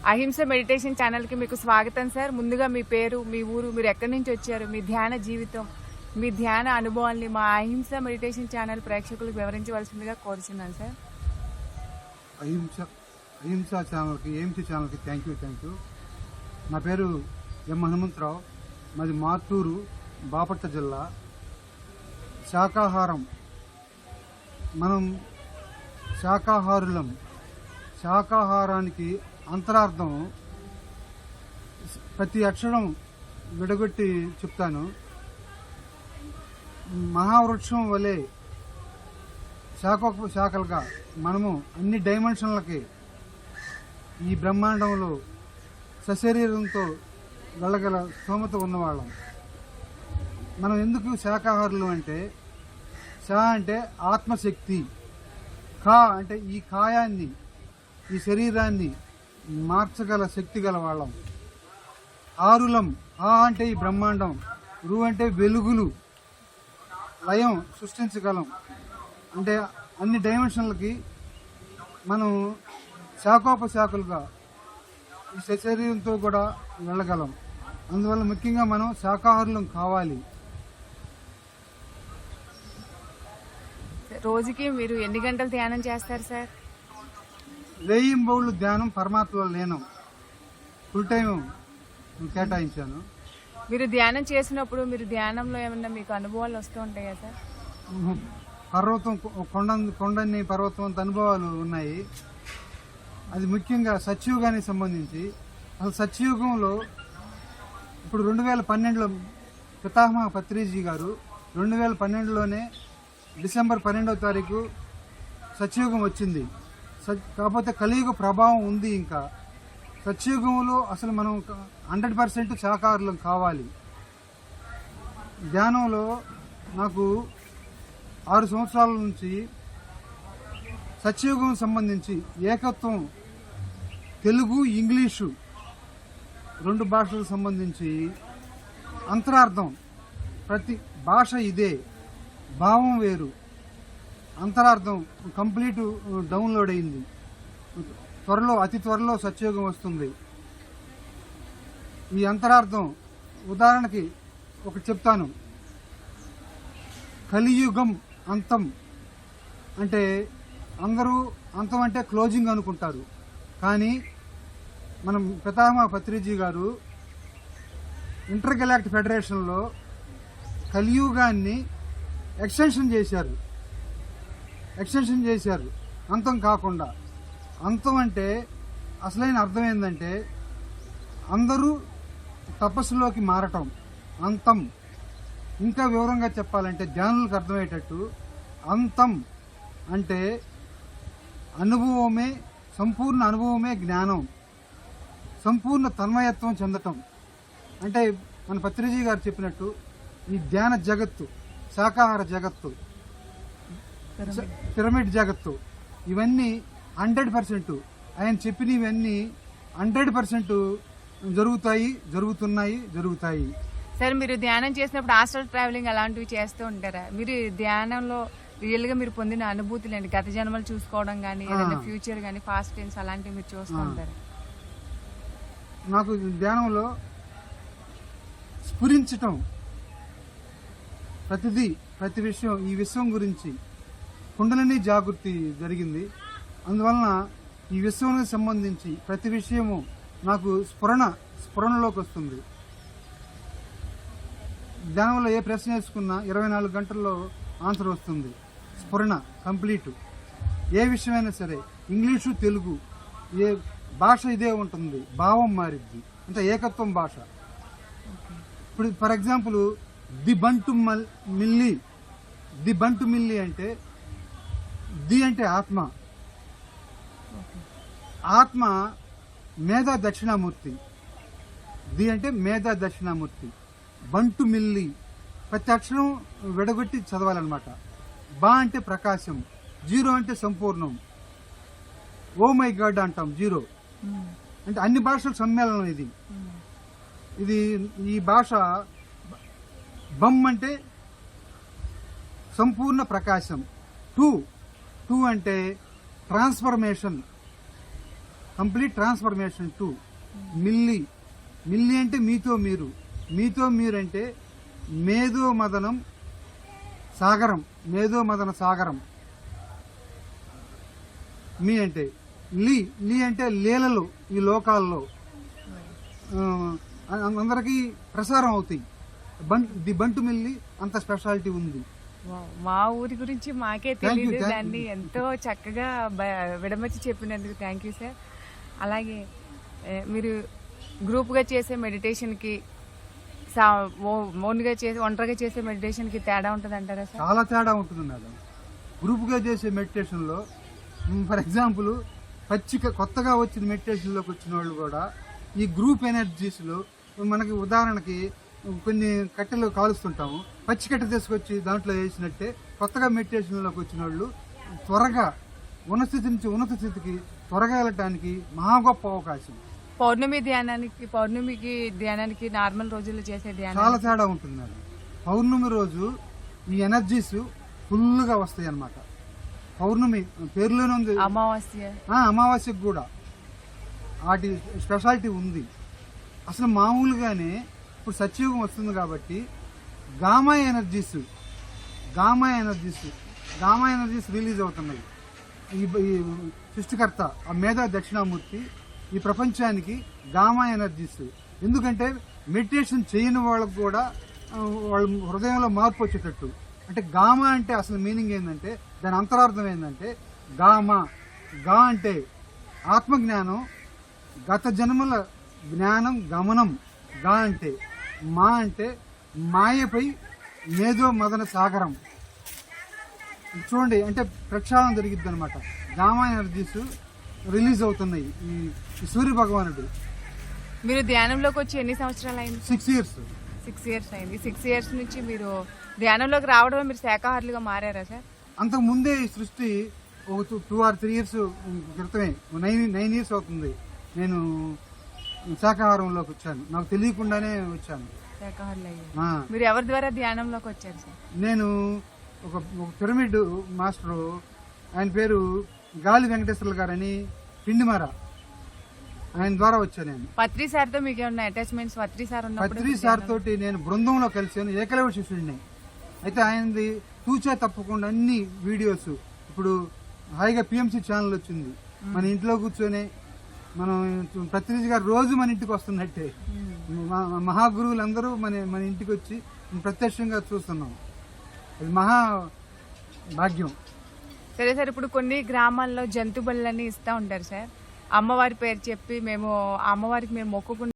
అహింస మెడిటేషన్ ఛానల్కి మీకు స్వాగతం సార్. ముందుగా మీ పేరు, మీ ఊరు, మీరు ఎక్కడి నుంచి వచ్చారు, మీ ధ్యాన జీవితం, మీ ధ్యాన అనుభవాల్ని మా అహింస మెడిటేషన్ ఛానల్ ప్రేక్షకులకు వివరించవలసిందిగా కోరుచున్నాను సార్. అహింస ఛానల్కి ఏఎంసీ ఛానల్కి థ్యాంక్ యూ. నా పేరు ఎం హనుమంతరావు. మాది మార్టూరు, బాపట్ల జిల్లా. శాకాహారం, మనం శాకాహారులం. శాకాహారానికి అంతరార్థం ప్రతి అక్షరం విడగొట్టి చెప్తాను. మహావృక్షం వలె శాఖలుగా మనము అన్ని డైమెన్షన్లకి ఈ బ్రహ్మాండంలో సశరీరంతో వెళ్ళగల స్తోమత ఉన్నవాళ్ళం. మనం ఎందుకు శాకాహారులు అంటే, శా అంటే ఆత్మశక్తి, కా అంటే ఈ కాయాన్ని, ఈ శరీరాన్ని మార్చగల శక్తి గల వాళ్ళం. ఆరులం, ఆ అంటే ఈ బ్రహ్మాండం, రు అంటే వెలుగులు, లయం సృష్టించగలం. అంటే అన్ని డైమెన్షన్లకి మనం శాఖోపశాఖలుగా ఈ శరీరంతో కూడా వెళ్ళగలం. అందువల్ల ముఖ్యంగా మనం శాకాహారులం కావాలి. రోజుకి మీరు ఎన్ని గంటలు ధ్యానం చేస్తారు సార్? 1000 బౌళ్ళు ధ్యానం, పరమాత్మలో లీనం, ఫుల్ టైం కేటాయించాను. మీరు ధ్యానం చేసినప్పుడు మీరు ధ్యానంలో ఏమన్నా మీకు అనుభవాలు వస్తూ ఉంటాయా సార్? పర్వతం, కొండని పర్వతం అంత అనుభవాలు ఉన్నాయి. అది ముఖ్యంగా సత్యయుగానికి సంబంధించి. అసలు సత్యయుగంలో ఇప్పుడు 2012లో పితామహ పత్రిజీ గారు 2012లోనే డిసెంబర్ 12వ తారీఖు సత్యయుగం వచ్చింది. కాకపోతే కలియుగ ప్రభావం ఉంది. ఇంకా సత్యయుగంలో అసలు మనం 100% శాకాహారులం కావాలి. ధ్యానంలో నాకు 6 సంవత్సరాల నుంచి సత్యయుగం సంబంధించి ఏకత్వం, తెలుగు, ఇంగ్లీషు 2 భాషలకు సంబంధించి అంతరార్థం, ప్రతి భాష ఇదే, భావం వేరు, అంతరార్థం కంప్లీట్ డౌన్లోడ్ అయింది. అతి త్వరలో సత్యయుగం వస్తుంది. ఈ అంతరార్థం ఉదాహరణకి ఒకటి చెప్తాను. కలియుగం అంతం అంటే అందరూ అంతం అంటే క్లోజింగ్ అనుకుంటారు. కానీ మనం పితామహ పత్రిజీ గారు ఇంటర్గెలాక్టిక్ ఫెడరేషన్లో కలియుగాన్ని ఎక్స్టెన్షన్ చేశారు అంతం కాకుండా. అంతం అంటే అసలైన అర్థం ఏంటంటే అందరూ తపస్సులోకి మారటం అంతం. ఇంకా వివరంగా చెప్పాలంటే ధ్యానులకు అర్థమయ్యేటట్టు అంతం అంటే అనుభవమే, సంపూర్ణ అనుభవమే జ్ఞానం, సంపూర్ణ తన్మయత్వం చెందటం. అంటే మన పత్రిజీ గారు చెప్పినట్టు ఈ ధ్యాన జగత్తు, శాకాహార జగత్తు, పిరమిడ్ జగత్తు, ఇవన్నీ 100%, ఆయన చెప్పినవన్నీ 100% జరుగుతాయి. సార్, మీరు ధ్యానం చేసినప్పుడు ఆస్ట్రల్ ట్రావెలింగ్ అలాంటివి చేస్తూ ఉంటారా? మీరు ధ్యానంలో రియల్ గా మీరు పొందిన అనుభూతులు ఏంటి? గత జన్మలు చూసుకోవడం కానీ, ఏదైనా ఫ్యూచర్ కానీ, పాస్ట్ టెన్స్ అలాంటివి మీరు చూస్తూ ఉంటారా? నాకు ధ్యానంలో స్ఫురించటం, ప్రతి విషయం, ఈ విశ్వం గురించి కుండలిని జాగృతి జరిగింది. అందువలన ఈ విశ్వానికి సంబంధించి ప్రతి విషయము నాకు స్ఫురణలోకి వస్తుంది. ధ్యానంలో ఏ ప్రశ్న వేసుకున్నా 24 గంటల్లో ఆన్సర్ వస్తుంది. స్ఫురణ కంప్లీట్. ఏ విషయమైనా సరే, ఇంగ్లీషు, తెలుగు, ఏ భాష ఇదే ఉంటుంది, భావం మారిద్ది. అంటే ఏకత్వం భాష. ఇప్పుడు ఫర్ ఎగ్జాంపుల్ ది బంటు మిల్లి అంటే ది అంటే ఆత్మ మేధా దక్షిణామూర్తి. ది అంటే మేధా దక్షిణామూర్తి. బంటు మిల్లి ప్రతి అక్షరం విడగొట్టి చదవాలన్నమాట. బా అంటే ప్రకాశం, జీరో అంటే సంపూర్ణం. ఓ మై గాడ్ అంటాం జీరో అంటే అన్ని భాషల సమ్మేళనం ఇది. ఈ భాష బమ్ అంటే సంపూర్ణ ప్రకాశం. టూ అంటే transformation, complete transformation to milli. Milli అంటే మీతో మీరు, మీతో మీరు అంటే మేధో మదనం సాగరం, మేధో మదన సాగరం. మీ అంటే లీ, లీ అంటే లీలలు ఈ లోకాల్లో అందరికీ ప్రసారం అవుతాయి. ది బంటు మిల్లి అంత స్పెషాలిటీ ఉంది. వావ్. మా ఊరి గురించి మాకే తెలియదు, దాన్ని ఎంతో చక్కగా విడమర్చి చెప్పినందుకు థ్యాంక్ యూ సార్. అలాగే మీరు గ్రూప్గా చేసే మెడిటేషన్కి ఓన్గా చేసే ఒంటరిగా చేసే మెడిటేషన్కి తేడా ఉంటుంది అంటారా సార్? చాలా తేడా ఉంటుంది మేడం. గ్రూప్గా చేసే మెడిటేషన్లో ఫర్ ఎగ్జాంపుల్ కొత్తగా వచ్చిన మెడిటేషన్లోకి వచ్చిన వాళ్ళు కూడా ఈ గ్రూప్ ఎనర్జీస్లో మనకి ఉదాహరణకి కొన్ని కట్టెలు కాలుస్తుంటాము, పచ్చి కట్టె తీసుకొచ్చి దాంట్లో వేసినట్టే కొత్తగా మెడిటేషన్లోకి వచ్చిన వాళ్ళు త్వరగా ఉన్నత స్థితి నుంచి ఉన్నత స్థితికి త్వరగా వెళ్ళటానికి మహా గొప్ప అవకాశం. పౌర్ణమికి ధ్యానానికి నార్మల్ రోజుల్లో చేసే ధ్యానం చాలా తేడా ఉంటుంది మేడం. పౌర్ణమి రోజు ఈ ఎనర్జీస్ ఫుల్గా వస్తాయి అన్నమాట. పౌర్ణమి పేరులోనే ఉంది, అమావాస్యకు కూడా వాటి స్పెషాలిటీ ఉంది. అసలు మామూలుగానే ఇప్పుడు సత్యయుగం వస్తుంది కాబట్టి గామా ఎనర్జీస్ రిలీజ్ అవుతున్నాయి. ఈ సృష్టికర్త ఆ మేధా దక్షిణామూర్తి ఈ ప్రపంచానికి గామా ఎనర్జీస్. ఎందుకంటే మెడిటేషన్ చేయని వాళ్ళకు కూడా వాళ్ళ హృదయంలో మార్పు వచ్చేటట్టు. అంటే గామా అంటే అసలు మీనింగ్ ఏంటంటే, దాని అంతరార్థం ఏంటంటే గా అంటే ఆత్మజ్ఞానం, గత జన్మల జ్ఞానం గమనం. గా అంటే మా అంటే మాయపై మేధో మదన సాగరం. చూడండి, అంటే ప్రక్షాళన జరిగిద్ది అనమాట. గామా ఎనర్జీస్ రిలీజ్ అవుతున్నాయి ఈ సూర్య భగవానుడు. మీరు ధ్యానంలోకి వచ్చి ఎన్ని సంవత్సరాలు అయింది? 6 years. 6 years అయింది. 6 years నుంచి మీరు ధ్యానంలోకి రావడం, మీరు శాకాహారులుగా మారారా సార్? అంతకు ముందే ఈ సృష్టి ఒక 2 or 3 years క్రితమే, 9 years అవుతుంది నేను శాకాహారంలోకి వచ్చాను. నాకు తెలియకుండానే వచ్చాను. శాకాహారులు అయ్యారు. మీరు ఎవరి ద్వారా ధ్యానంలోకి వచ్చారు సార్? నేను ఒక పిరమిడ్ మాస్టరు, ఆయన పేరు గాలి వెంకటేశ్వర్లు గారని పిండిమార, ఆయన ద్వారా వచ్చాను నేను. పత్రి సార్తో మీకు ఏమన్నా అటాచ్మెంట్స్? పత్రి సార్ తోటి నేను బృందంలో కలిసాను, ఏకలవ శిష్యుడిని. అయితే ఆయనది తూచా తప్పకుండా అన్ని వీడియోస్ ఇప్పుడు హాయిగా పిఎంసి ఛానల్ వచ్చింది. మన ఇంట్లో కూర్చొని మనం పత్రిజీ గారు రోజు మన ఇంటికి వస్తున్నట్టే మహాగురువులందరూ మన ఇంటికి వచ్చి ప్రత్యక్షంగా చూస్తున్నాం. అది మహా భాగ్యం. సరే సార్, ఇప్పుడు కొన్ని గ్రామాల్లో జంతు బలులన్నీ ఇస్తూ ఉంటారు సార్. అమ్మవారి పేరు చెప్పి మేము అమ్మవారికి మేము మొక్కుకున్న